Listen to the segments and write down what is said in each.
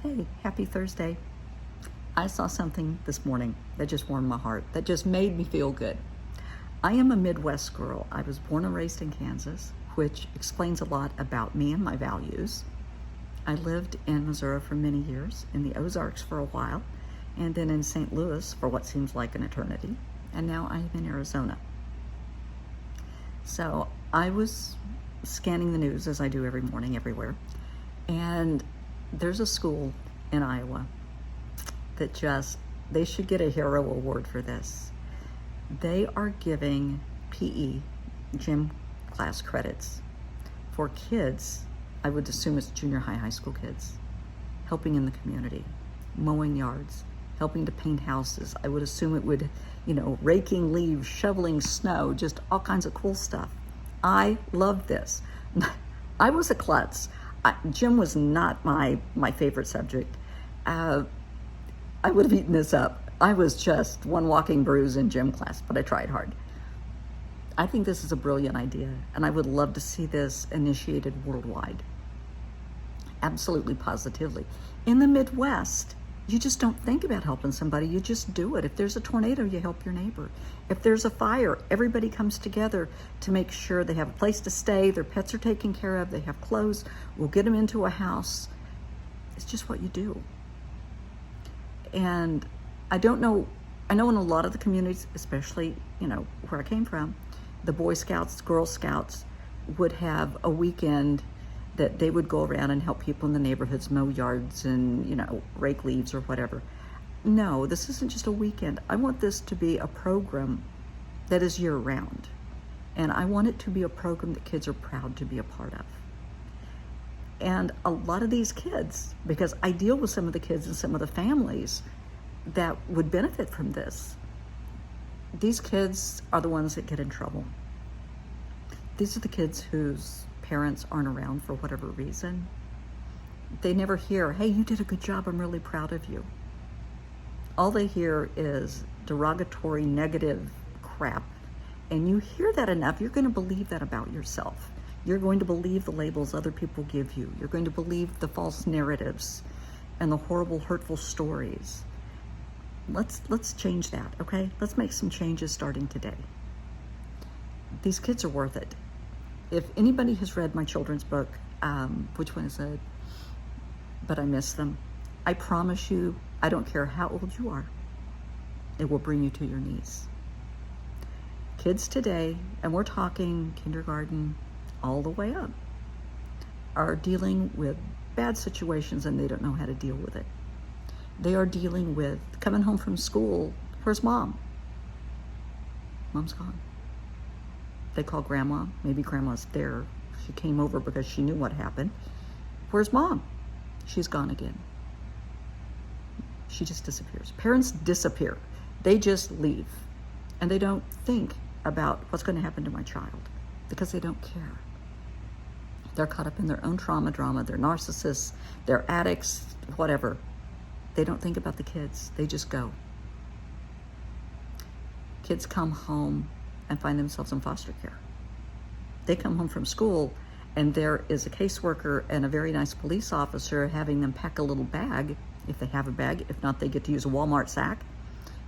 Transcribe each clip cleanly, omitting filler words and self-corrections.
Hey, happy Thursday. I saw something this morning that just warmed my heart, that just made me feel good. I am a Midwest girl. I was born and raised in Kansas, which explains a lot about me and my values. I lived in Missouri for many years, in the Ozarks for a while, and then in St. Louis for what seems like an eternity, and now I am in Arizona. So I was scanning the news as I do every morning everywhere, and there's a school in Iowa that they should get a hero award for this. They are giving PE, gym class credits, for kids, I would assume it's junior high school kids, helping in the community, mowing yards, helping to paint houses. I would assume it would, raking leaves, shoveling snow, just all kinds of cool stuff. I love this. I was a klutz. Gym was not my favorite subject. I would have eaten this up. I was just one walking bruise in gym class, but I tried hard. I think this is a brilliant idea, and I would love to see this initiated worldwide. Absolutely, positively. In the Midwest, you just don't think about helping somebody, you just do it. If there's a tornado, you help your neighbor. If there's a fire, everybody comes together to make sure they have a place to stay, their pets are taken care of, they have clothes, we'll get them into a house. It's just what you do. And I know in a lot of the communities, especially, where I came from, the Boy Scouts, Girl Scouts would have a weekend that they would go around and help people in the neighborhoods mow yards and, rake leaves or whatever. No, this isn't just a weekend. I want this to be a program that is year round. And I want it to be a program that kids are proud to be a part of. And a lot of these kids, because I deal with some of the kids and some of the families that would benefit from this, these kids are the ones that get in trouble. These are the kids whose parents aren't around for whatever reason. They never hear, hey, you did a good job, I'm really proud of you. All they hear is derogatory, negative crap. And you hear that enough, you're going to believe that about yourself. You're going to believe the labels other people give you. You're going to believe the false narratives and the horrible, hurtful stories. Let's change that, okay? Let's make some changes starting today. These kids are worth it. If anybody has read my children's book, which one is it? But I miss them. I promise you, I don't care how old you are, it will bring you to your knees. Kids today, and we're talking kindergarten all the way up, are dealing with bad situations and they don't know how to deal with it. They are dealing with coming home from school. Where's mom? Mom's gone. They call grandma. Maybe grandma's there. She came over because she knew what happened. Where's mom? She's gone again. She just disappears. Parents disappear. They just leave. And they don't think about what's going to happen to my child because they don't care. They're caught up in their own drama. They're narcissists. They're addicts, whatever. They don't think about the kids. They just go. Kids come home and find themselves in foster care. They come home from school and there is a caseworker and a very nice police officer having them pack a little bag, if they have a bag. If not, they get to use a Walmart sack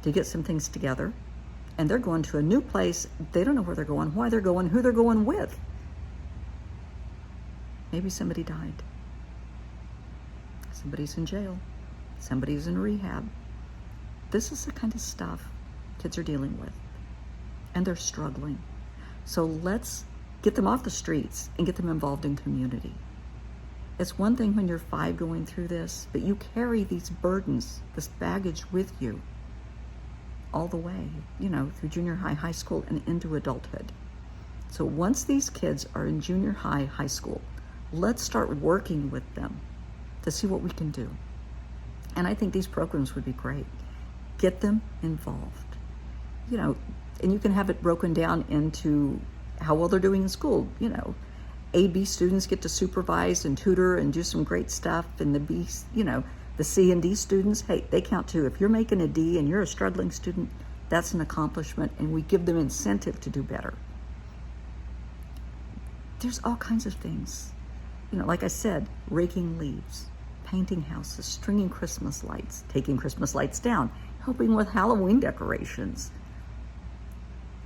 to get some things together. And they're going to a new place. They don't know where they're going, why they're going, who they're going with. Maybe somebody died. Somebody's in jail. Somebody's in rehab. This is the kind of stuff kids are dealing with. And they're struggling. So let's get them off the streets and get them involved in community. It's one thing when you're 5 going through this, but you carry these burdens, this baggage with you all the way, through junior high, high school, and into adulthood. So once these kids are in junior high, high school, let's start working with them to see what we can do. And I think these programs would be great. Get them involved. And you can have it broken down into how well they're doing in school. A, B students get to supervise and tutor and do some great stuff. And the C and D students, hey, they count too. If you're making a D and you're a struggling student, that's an accomplishment. And we give them incentive to do better. There's all kinds of things. Like I said, raking leaves, painting houses, stringing Christmas lights, taking Christmas lights down, helping with Halloween decorations.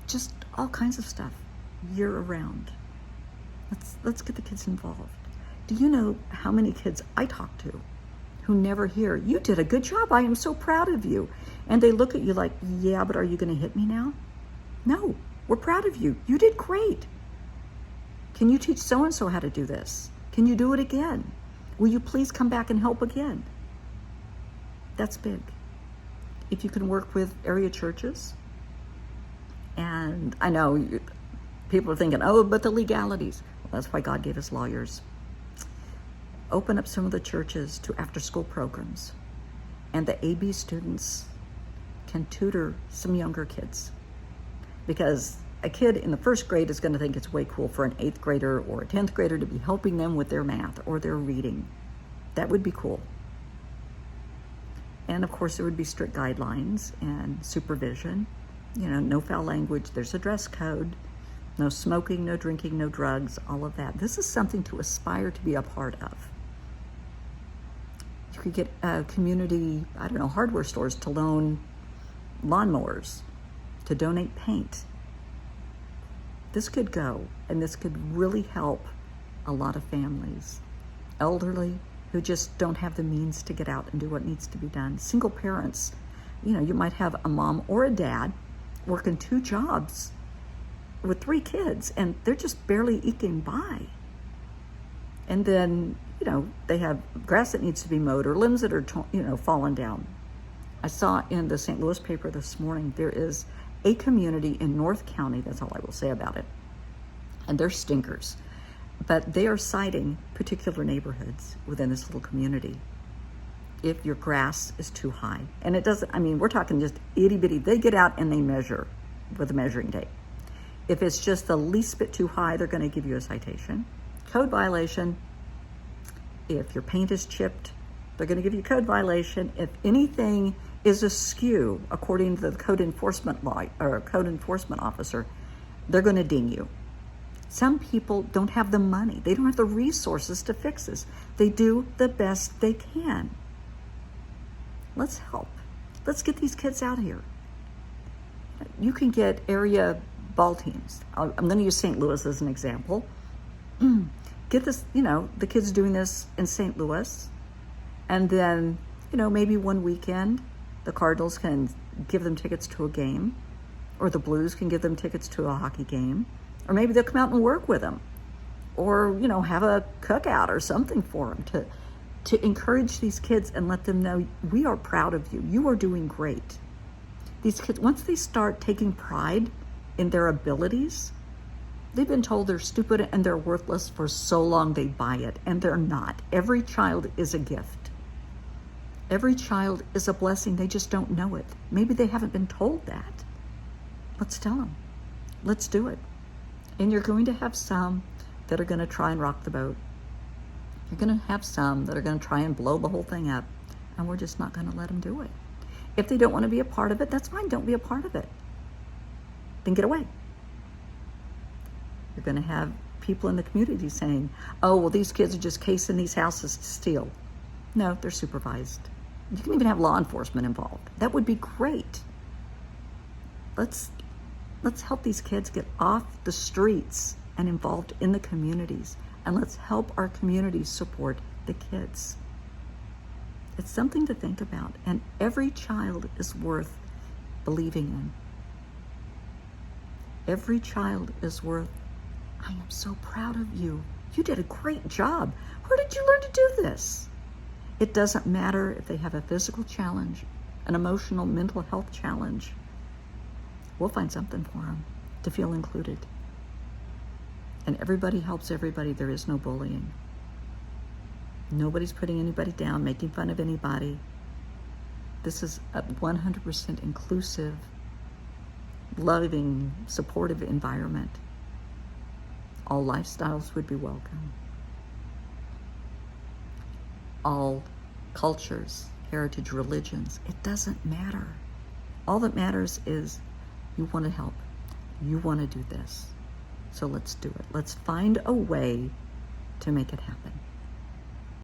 Just all kinds of stuff year around. Let's get the kids involved. Do you know how many kids I talk to who never hear, "You did a good job, I am so proud of you." And they look at you like, "Yeah, but are you going to hit me now?" No, we're proud of you. You did great. Can you teach so-and-so how to do this? Can you do it again? Will you please come back and help again? That's big. If you can work with area churches, and I know people are thinking, "Oh, but the legalities." Well, that's why God gave us lawyers. Open up some of the churches to after-school programs, and the AB students can tutor some younger kids. Because a kid in the first grade is going to think it's way cool for an 8th grader or a 10th grader to be helping them with their math or their reading. That would be cool. And of course, there would be strict guidelines and supervision. You know, no foul language, there's a dress code, no smoking, no drinking, no drugs, all of that. This is something to aspire to be a part of. You could get community, hardware stores to loan lawnmowers, to donate paint. This could go, and this could really help a lot of families. Elderly who just don't have the means to get out and do what needs to be done. Single parents, you might have a mom or a dad working 2 jobs with 3 kids, and they're just barely eking by. And then, they have grass that needs to be mowed or limbs that are, fallen down. I saw in the St. Louis paper this morning, there is a community in North County, that's all I will say about it, and they're stinkers, but they are citing particular neighborhoods within this little community if your grass is too high. And it doesn't, we're talking just itty bitty. They get out and they measure with a measuring tape. If it's just the least bit too high, they're going to give you a citation. Code violation. If your paint is chipped, they're going to give you a code violation. If anything is askew, according to the code enforcement law or code enforcement officer, they're going to ding you. Some people don't have the money. They don't have the resources to fix this. They do the best they can. Let's help. Let's get these kids out here. You can get area ball teams. I'm going to use St. Louis as an example. Get this, the kids doing this in St. Louis, and then, maybe one weekend, the Cardinals can give them tickets to a game, or the Blues can give them tickets to a hockey game, or maybe they'll come out and work with them, or, have a cookout or something for them to encourage these kids and let them know, we are proud of you. You are doing great. These kids, once they start taking pride in their abilities, they've been told they're stupid and they're worthless for so long they buy it, and they're not. Every child is a gift. Every child is a blessing. They just don't know it. Maybe they haven't been told that. Let's tell them. Let's do it. And you're going to have some that are going to try and rock the boat. You're going to have some that are going to try and blow the whole thing up, and we're just not going to let them do it. If they don't want to be a part of it, that's fine. Don't be a part of it. Then get away. You're going to have people in the community saying, "Oh, well, these kids are just casing these houses to steal." No, they're supervised. You can even have law enforcement involved. That would be great. Let's help these kids get off the streets and involved in the communities. And let's help our communities support the kids. It's something to think about. And every child is worth believing in. Every child is worth, "I am so proud of you. You did a great job. Where did you learn to do this?" It doesn't matter if they have a physical challenge, an emotional, mental health challenge. We'll find something for them to feel included. And everybody helps everybody. There is no bullying. Nobody's putting anybody down, making fun of anybody. This is a 100% inclusive, loving, supportive environment. All lifestyles would be welcome. All cultures, heritage, religions, it doesn't matter. All that matters is you want to help. You want to do this. So let's do it. Let's find a way to make it happen.